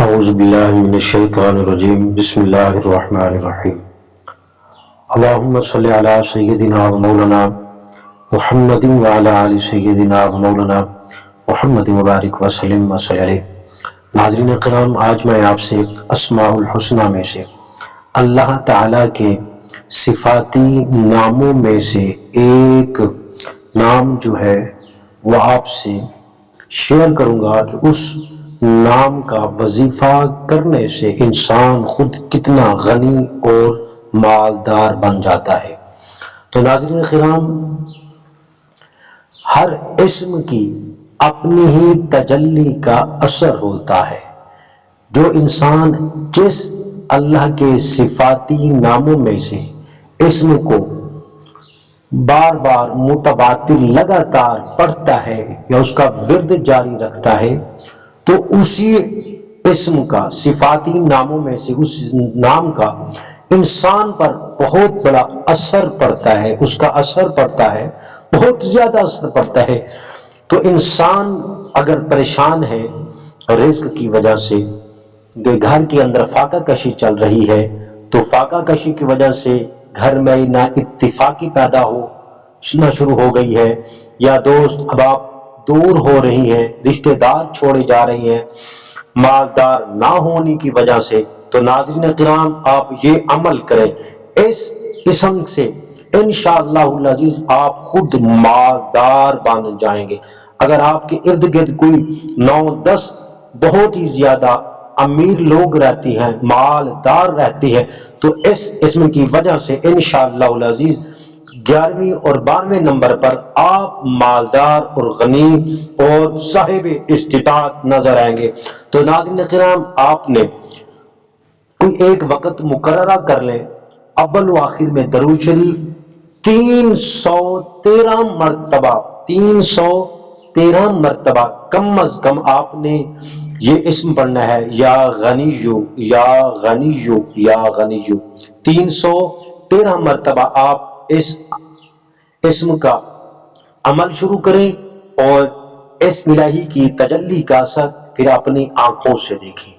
اعوذ باللہ من الشیطان الرجیم بسم اللہ الرحمن الرحیم اللہم صلی علی سیدنا و مولانا محمد وعلی آل سیدنا و مولانا محمد مبارک وسلم وصلی علیہ۔ ناظرین کرام، آج میں آپ سے اسماء الحسنہ میں سے اللہ تعالیٰ کے صفاتی ناموں میں سے ایک نام جو ہے وہ آپ سے شیئر کروں گا کہ اس نام کا وظیفہ کرنے سے انسان خود کتنا غنی اور مالدار بن جاتا ہے۔ تو ناظرین کرام، ہر اسم کی اپنی ہی تجلی کا اثر ہوتا ہے۔ جو انسان جس اللہ کے صفاتی ناموں میں سے اسم کو بار بار متواتر لگاتار پڑھتا ہے یا اس کا ورد جاری رکھتا ہے تو اسی اسم کا صفاتی ناموں میں سے اس نام کا انسان پر بہت بڑا اثر پڑتا ہے، اس کا اثر پڑتا ہے، بہت زیادہ اثر پڑتا ہے۔ تو انسان اگر پریشان ہے رزق کی وجہ سے، گھر کے اندر فاقہ کشی چل رہی ہے تو فاقہ کشی کی وجہ سے گھر میں نا اتفاقی پیدا ہونا شروع ہو گئی ہے، یا دوست احباب دور ہو رہی ہیں، رشتہ دار چھوڑے جا رہی ہیں مالدار نہ ہونے کی وجہ سے، تو ناظرین کرام آپ یہ عمل کریں، اس اسم سے انشاءاللہ العزیز آپ خود مالدار بن جائیں گے۔ اگر آپ کے ارد گرد کوئی 9-10 بہت ہی زیادہ امیر لوگ رہتی ہیں، مالدار رہتی ہیں، تو اس اسم کی وجہ سے انشاءاللہ العزیز 11ویں اور 12ویں نمبر پر آپ مالدار اور غنی اور صاحب استطاعت نظر آئیں گے۔ تو ناظرین کرام، آپ نے کوئی ایک وقت مقررہ کر لیں، اول و آخر میں درود شریف 313 مرتبہ 313 مرتبہ کم از کم آپ نے یہ اسم پڑھنا ہے، یا غنیو یا غنیو یا غنیو 313 مرتبہ آپ اس اسم کا عمل شروع کریں اور اس الہی کی تجلی کا اثر پھر اپنی آنکھوں سے دیکھیں۔